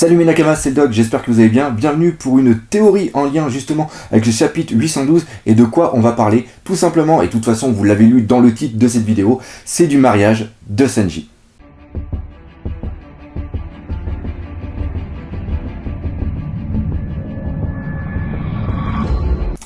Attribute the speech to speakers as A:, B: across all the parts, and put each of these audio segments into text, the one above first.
A: Salut mes Nakamas, c'est le Doc, j'espère que vous allez bien. Bienvenue pour une théorie en lien justement avec le chapitre 812 et de quoi on va parler. Tout simplement, et de toute façon vous l'avez lu dans le titre de cette vidéo, c'est du mariage de Sanji.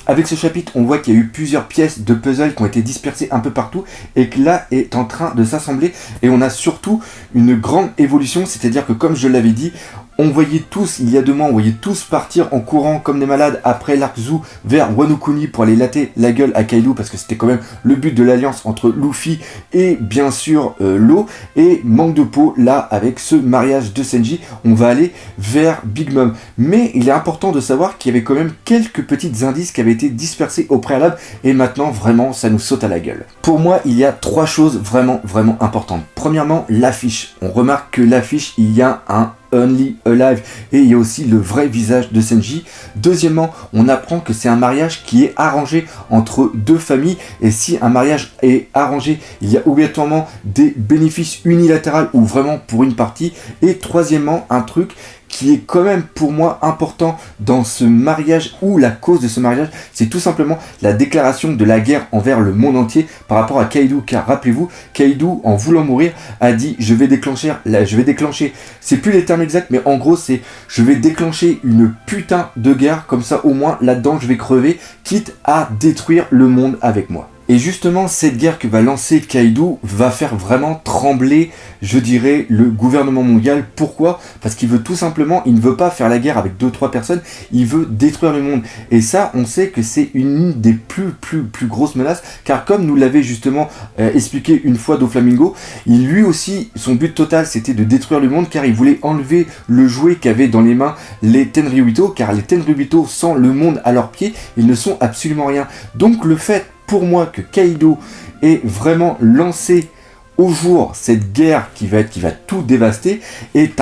A: Avec ce chapitre, on voit qu'il y a eu plusieurs pièces de puzzle qui ont été dispersées un peu partout et que là est en train de s'assembler. Et on a surtout une grande évolution, c'est-à-dire que comme je l'avais dit, on voyait tous, il y a 2 mois, on voyait tous partir en courant comme des malades après l'arc Zou vers Wano Kuni pour aller latter la gueule à Kaido parce que c'était quand même le but de l'alliance entre Luffy et bien sûr Law. Et manque de peau, là, avec ce mariage de Sanji, on va aller vers Big Mom. Mais il est important de savoir qu'il y avait quand même quelques petits indices qui avaient été dispersés au préalable et maintenant, vraiment, ça nous saute à la gueule. Pour moi, il y a 3 choses vraiment importantes. Premièrement, l'affiche. On remarque que l'affiche, il y a un Only Alive et il y a aussi le vrai visage de Sanji. Deuxièmement, on apprend que c'est un mariage qui est arrangé entre 2 familles et si un mariage est arrangé, il y a obligatoirement des bénéfices unilatéraux ou vraiment pour une partie. Et troisièmement, un truc qui est quand même pour moi important dans ce mariage ou la cause de ce mariage, c'est tout simplement la déclaration de la guerre envers le monde entier par rapport à Kaido, car rappelez-vous, Kaido en voulant mourir a dit je vais déclencher, c'est plus les termes exacts mais en gros c'est je vais déclencher une putain de guerre, comme ça au moins là-dedans je vais crever, quitte à détruire le monde avec moi. Et justement, cette guerre que va lancer Kaido va faire vraiment trembler, je dirais, le gouvernement mondial. Pourquoi ? Parce qu'il veut tout simplement, il ne veut pas faire la guerre avec 2-3 personnes, il veut détruire le monde. Et ça, on sait que c'est une des plus grosses menaces, car comme nous l'avait justement expliqué une fois Doflamingo, lui aussi, son but total, c'était de détruire le monde, car il voulait enlever le jouet qu'avaient dans les mains les Tenryubito, car les Tenryubito, sans le monde à leurs pieds, ils ne sont absolument rien. Donc le fait, pour moi, que Kaido ait vraiment lancé au jour cette guerre qui va tout dévaster est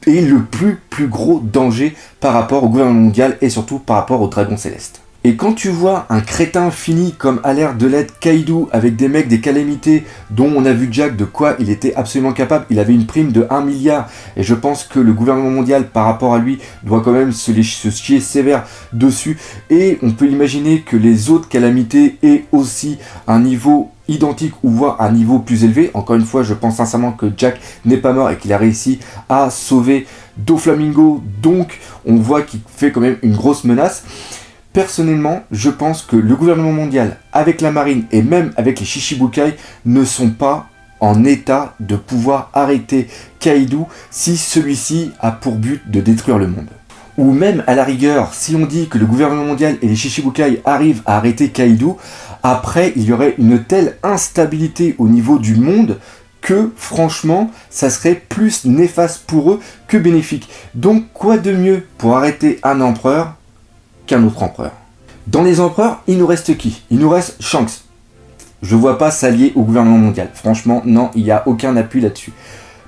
A: le plus gros danger par rapport au gouvernement mondial et surtout par rapport au Dragon Céleste. Et quand tu vois un crétin fini comme a l'air de l'être Kaido avec des mecs, des calamités dont on a vu Jack de quoi il était absolument capable, il avait une prime de 1 milliard et je pense que le gouvernement mondial par rapport à lui doit quand même se chier sévère dessus et on peut imaginer que les autres calamités aient aussi un niveau identique ou voire un niveau plus élevé. Encore une fois, je pense sincèrement que Jack n'est pas mort et qu'il a réussi à sauver Doflamingo, donc on voit qu'il fait quand même une grosse menace. Personnellement, je pense que le gouvernement mondial, avec la marine et même avec les Shichibukai, ne sont pas en état de pouvoir arrêter Kaido si celui-ci a pour but de détruire le monde. Ou même à la rigueur, si on dit que le gouvernement mondial et les Shichibukai arrivent à arrêter Kaido, après il y aurait une telle instabilité au niveau du monde que franchement, ça serait plus néfaste pour eux que bénéfique. Donc quoi de mieux pour arrêter un empereur qu'un autre empereur. Dans les empereurs, il nous reste qui ? Il nous reste Shanks. Je vois pas s'allier au gouvernement mondial. Franchement, non, il n'y a aucun appui là-dessus.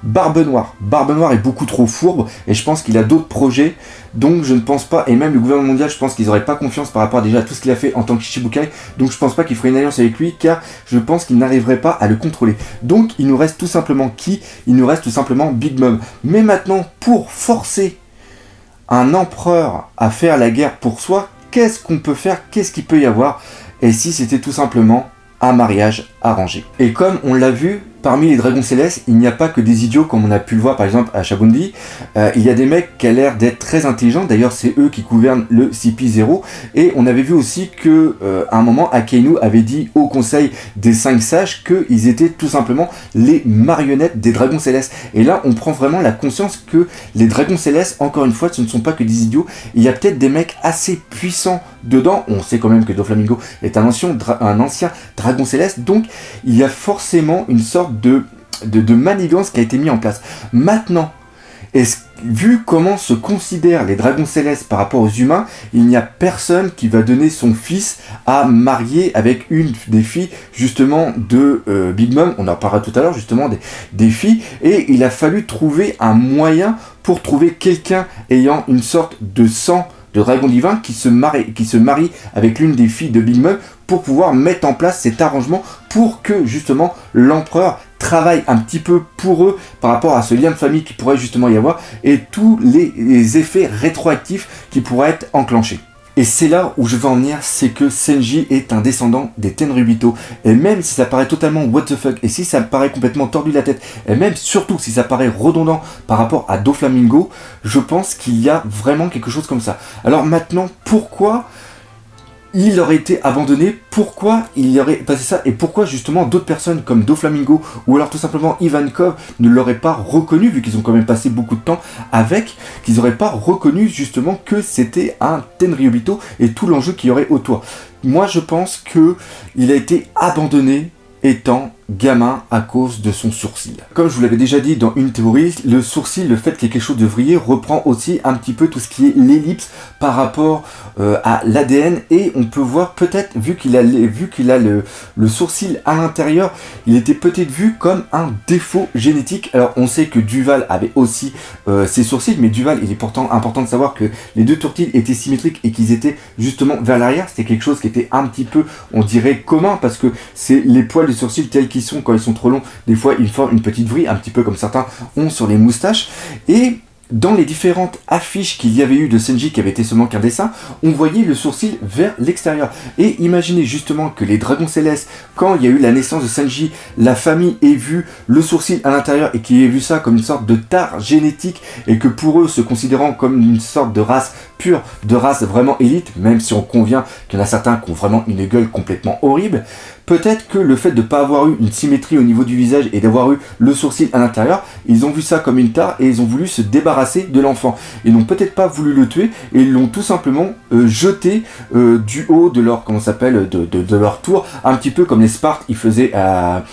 A: Barbe Noire. Barbe Noire est beaucoup trop fourbe et je pense qu'il a d'autres projets. Donc je ne pense pas, et même le gouvernement mondial, je pense qu'ils n'auraient pas confiance par rapport déjà à tout ce qu'il a fait en tant que Shichibukai. Donc je pense pas qu'il ferait une alliance avec lui car je pense qu'il n'arriverait pas à le contrôler. Donc il nous reste tout simplement qui ? Il nous reste tout simplement Big Mom. Mais maintenant, pour forcer un empereur à faire la guerre pour soi, qu'est-ce qu'on peut faire, qu'est-ce qu'il peut y avoir, et si c'était tout simplement un mariage arrangé. Et comme on l'a vu, parmi les dragons célestes, il n'y a pas que des idiots comme on a pu le voir par exemple à Shabundi, il y a des mecs qui ont l'air d'être très intelligents, d'ailleurs c'est eux qui gouvernent le CP0, et on avait vu aussi que à un moment Akainu avait dit au conseil des 5 sages qu'ils étaient tout simplement les marionnettes des dragons célestes, et là on prend vraiment la conscience que les dragons célestes, encore une fois, ce ne sont pas que des idiots, il y a peut-être des mecs assez puissants dedans, on sait quand même que Doflamingo est un ancien dragon céleste, donc il y a forcément une sorte de manigance qui a été mis en place. Maintenant, vu comment se considèrent les dragons célestes par rapport aux humains, il n'y a personne qui va donner son fils à marier avec une des filles justement de Big Mom. On en parlera tout à l'heure justement des filles, et il a fallu trouver un moyen pour trouver quelqu'un ayant une sorte de sang de dragon divin qui se marie avec l'une des filles de Big Mom pour pouvoir mettre en place cet arrangement pour que justement l'empereur travaille un petit peu pour eux par rapport à ce lien de famille qui pourrait justement y avoir et tous les effets rétroactifs qui pourraient être enclenchés. Et c'est là où je veux en venir, c'est que Senji est un descendant des Tenryubito. Et même si ça paraît totalement what the fuck, et si ça paraît complètement tordu la tête, et même surtout si ça paraît redondant par rapport à Doflamingo, je pense qu'il y a vraiment quelque chose comme ça. Alors maintenant, pourquoi il aurait été abandonné, pourquoi il y aurait passé ça, et pourquoi justement d'autres personnes comme Doflamingo ou alors tout simplement Ivankov ne l'auraient pas reconnu, vu qu'ils ont quand même passé beaucoup de temps avec, qu'ils n'auraient pas reconnu justement que c'était un Tenryubito et tout l'enjeu qu'il y aurait autour. Moi je pense que il a été abandonné étant gamin à cause de son sourcil. Comme je vous l'avais déjà dit dans une théorie, le sourcil, le fait qu'il y ait quelque chose de vrillé, reprend aussi un petit peu tout ce qui est l'ellipse par rapport à l'ADN, et on peut voir peut-être, vu qu'il a le sourcil à l'intérieur, il était peut-être vu comme un défaut génétique. Alors on sait que Duval avait aussi ses sourcils, mais Duval, il est pourtant important de savoir que les deux tourtils étaient symétriques et qu'ils étaient justement vers l'arrière. C'était quelque chose qui était un petit peu, on dirait, commun, parce que c'est les poils de sourcils tels qu'ils sont, quand ils sont trop longs, des fois ils forment une petite vrille, un petit peu comme certains ont sur les moustaches. Et dans les différentes affiches qu'il y avait eu de Senji, qui avait été seulement qu'un dessin, on voyait le sourcil vers l'extérieur. Et imaginez justement que les Dragons Célestes, quand il y a eu la naissance de Senji, la famille ait vu le sourcil à l'intérieur et qui ait vu ça comme une sorte de tare génétique, et que pour eux, se considérant comme une sorte de race pure, de race vraiment élite, même si on convient qu'il y en a certains qui ont vraiment une gueule complètement horrible, peut-être que le fait de ne pas avoir eu une symétrie au niveau du visage et d'avoir eu le sourcil à l'intérieur, ils ont vu ça comme une tare et ils ont voulu se débarrasser de l'enfant. Ils n'ont peut-être pas voulu le tuer et ils l'ont tout simplement jeté du haut de leur, comment ça s'appelle, de leur tour, un petit peu comme les Spartes ils faisaient à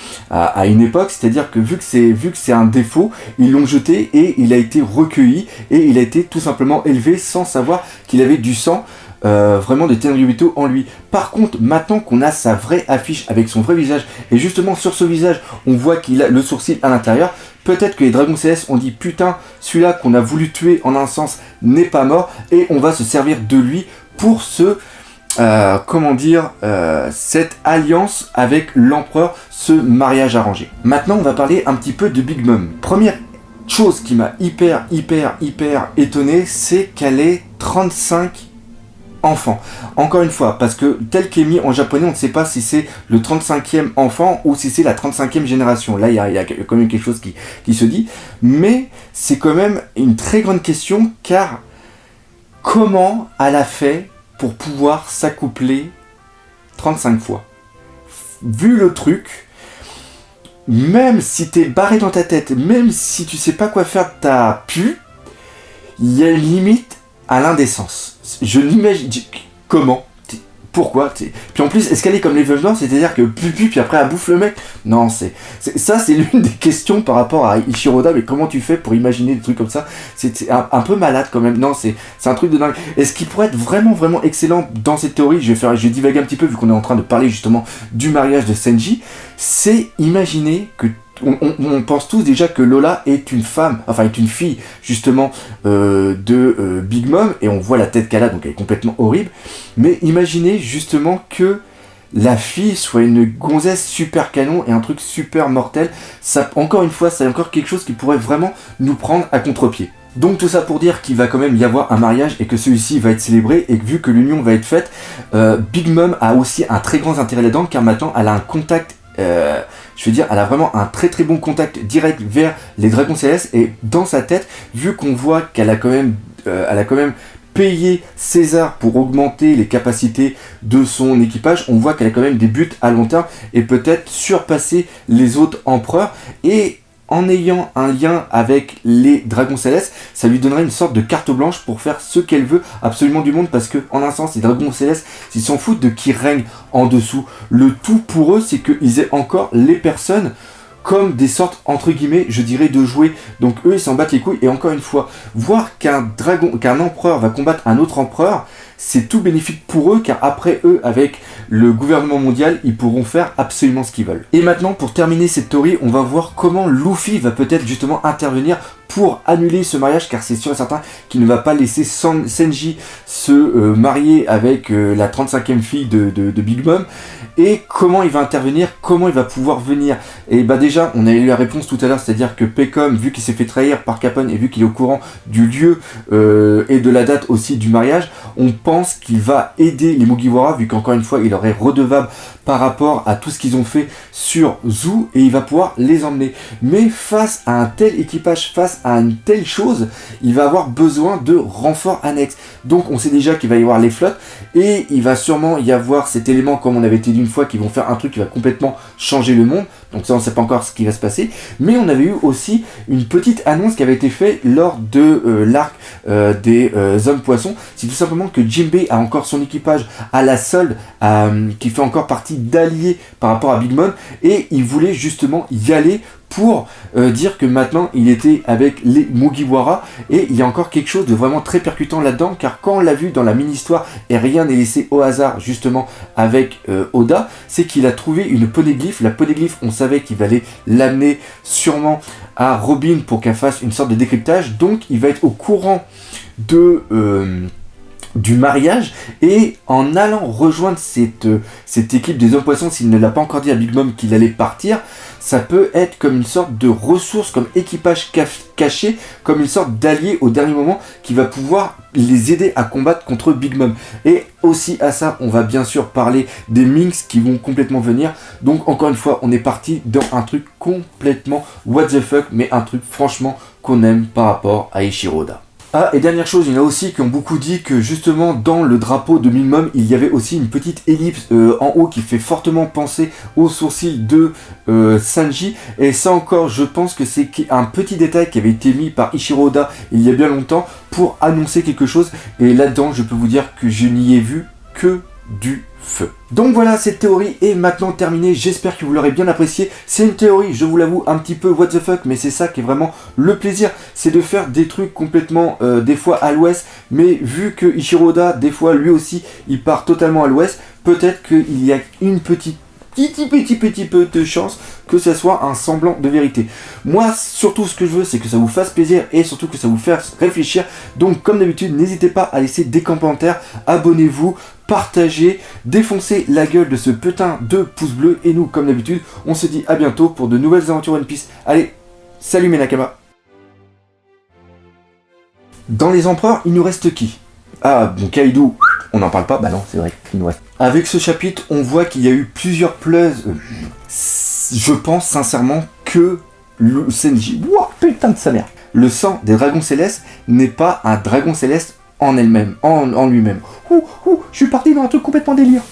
A: une époque, c'est-à-dire que vu que c'est un défaut, ils l'ont jeté et il a été recueilli et il a été tout simplement élevé sans savoir qu'il avait du sang vraiment de Tenryubito en lui. Par contre, maintenant qu'on a sa vraie affiche avec son vrai visage, et justement sur ce visage on voit qu'il a le sourcil à l'intérieur, peut-être que les Dragons Célestes ont dit putain, celui-là qu'on a voulu tuer en un sens n'est pas mort, et on va se servir de lui pour cette alliance avec l'empereur, ce mariage arrangé. Maintenant on va parler un petit peu de Big Mom. Première chose qui m'a hyper étonné, c'est qu'elle ait 35 enfant. Encore une fois, parce que tel qu'est mis en japonais, on ne sait pas si c'est le 35e enfant ou si c'est la 35e génération. Là, il y a quand même quelque chose qui se dit. Mais c'est quand même une très grande question, car comment elle a fait pour pouvoir s'accoupler 35 fois? Vu le truc, même si t'es barré dans ta tête, même si tu sais pas quoi faire de ta pu, il y a une limite à l'indécence. Je l'imagine. Comment? Pourquoi? Puis en plus, est-ce qu'elle est comme les veuves noires, c'est-à-dire que puis après elle bouffe le mec? Non, c'est l'une des questions par rapport à Ichiroda, mais comment tu fais pour imaginer des trucs comme ça? C'est un peu malade quand même. Non, c'est un truc de dingue. Et ce qui pourrait être vraiment excellent dans cette théorie, je vais divaguer un petit peu vu qu'on est en train de parler justement du mariage de Senji, c'est imaginer que on pense tous déjà que Lola est une femme, enfin est une fille justement de Big Mom, et on voit la tête qu'elle a, donc elle est complètement horrible. Mais imaginez justement que la fille soit une gonzesse super canon et un truc super mortel. Ça, encore une fois, c'est encore quelque chose qui pourrait vraiment nous prendre à contre-pied. Donc tout ça pour dire qu'il va quand même y avoir un mariage et que celui-ci va être célébré, et que vu que l'union va être faite, Big Mom a aussi un très grand intérêt là-dedans, car maintenant elle a un contact, elle a vraiment un très bon contact direct vers les Dragons Célestes, et dans sa tête, vu qu'on voit qu'elle a quand même payé César pour augmenter les capacités de son équipage, on voit qu'elle a quand même des buts à long terme et peut-être surpasser les autres empereurs, et en ayant un lien avec les Dragons Célestes, ça lui donnerait une sorte de carte blanche pour faire ce qu'elle veut absolument du monde, parce que en un sens, les Dragons Célestes, ils s'en foutent de qui règne en dessous. Le tout pour eux, c'est qu'ils aient encore les personnes comme des sortes, entre guillemets, je dirais, de jouets. Donc eux, ils s'en battent les couilles, et encore une fois, voir qu'un empereur va combattre un autre empereur, c'est tout bénéfique pour eux, car après eux, avec le gouvernement mondial, ils pourront faire absolument ce qu'ils veulent. Et maintenant, pour terminer cette théorie, on va voir comment Luffy va peut-être justement intervenir pour annuler ce mariage, car c'est sûr et certain qu'il ne va pas laisser Sanji se marier avec la 35e fille de Big Mom. Et comment il va intervenir, comment il va pouvoir venir. Et bah déjà, on a eu la réponse tout à l'heure, c'est-à-dire que Pecom, vu qu'il s'est fait trahir par Capone et vu qu'il est au courant du lieu et de la date aussi du mariage, on pense qu'il va aider les Mugiwara, vu qu'encore une fois, il leur est redevable par rapport à tout ce qu'ils ont fait sur Zou, et il va pouvoir les emmener. Mais face à un tel équipage, face à une telle chose, il va avoir besoin de renforts annexes. Donc on sait déjà qu'il va y avoir les flottes, et il va sûrement y avoir cet élément, comme on avait été dit une fois, qui vont faire un truc qui va complètement changer le monde. Donc ça, on ne sait pas encore ce qui va se passer. Mais on avait eu aussi une petite annonce qui avait été faite lors de l'arc des hommes poissons. C'est tout simplement que Jinbei a encore son équipage à la solde, qui fait encore partie d'alliés par rapport à Big Mom, et il voulait justement y aller pour dire que maintenant il était avec les Mugiwara. Et il y a encore quelque chose de vraiment très percutant là-dedans, car quand on l'a vu dans la mini-histoire, et rien n'est laissé au hasard justement avec Oda, c'est qu'il a trouvé une poneglyphe. La poneglyphe, on savait qu'il allait l'amener sûrement à Robin pour qu'elle fasse une sorte de décryptage, donc il va être au courant de du mariage, et en allant rejoindre cette équipe des hommes poissons, s'il ne l'a pas encore dit à Big Mom qu'il allait partir, ça peut être comme une sorte de ressource, comme équipage caché, comme une sorte d'allié au dernier moment qui va pouvoir les aider à combattre contre Big Mom. Et aussi à ça, on va bien sûr parler des Minks qui vont complètement venir. Donc encore une fois, on est parti dans un truc complètement what the fuck, mais un truc franchement qu'on aime par rapport à Eiichiro Oda. Ah, et dernière chose, il y en a aussi qui ont beaucoup dit que justement dans le drapeau de Big Mom, il y avait aussi une petite ellipse en haut qui fait fortement penser au sourcil de Sanji. Et ça encore, je pense que c'est un petit détail qui avait été mis par Eiichiro Oda il y a bien longtemps pour annoncer quelque chose. Et là-dedans, je peux vous dire que je n'y ai vu que du feu. Donc voilà, cette théorie est maintenant terminée, j'espère que vous l'aurez bien appréciée. C'est une théorie, je vous l'avoue, un petit peu what the fuck, mais c'est ça qui est vraiment le plaisir, c'est de faire des trucs complètement, des fois à l'ouest, mais vu que Eiichiro Oda, des fois, lui aussi, il part totalement à l'ouest, peut-être qu'il y a une petit peu de chance que ça soit un semblant de vérité. Moi, surtout, ce que je veux, c'est que ça vous fasse plaisir et surtout que ça vous fasse réfléchir. Donc, comme d'habitude, n'hésitez pas à laisser des commentaires, abonnez-vous, partagez, défoncez la gueule de ce putain de pouce bleu. Et nous, comme d'habitude, on se dit à bientôt pour de nouvelles aventures One Piece. Allez, salut mes Nakama. Dans les empereurs, il nous reste qui? Ah, bon, Kaido, on n'en parle pas? Bah non, c'est vrai, il nous reste. Avec ce chapitre, on voit qu'il y a eu plusieurs pleuses. Je pense sincèrement que le Sanji... Wouah, putain de sa mère. Le sang des dragons célestes n'est pas un dragon céleste en elle-même, en lui-même. Je suis parti dans un truc complètement délire.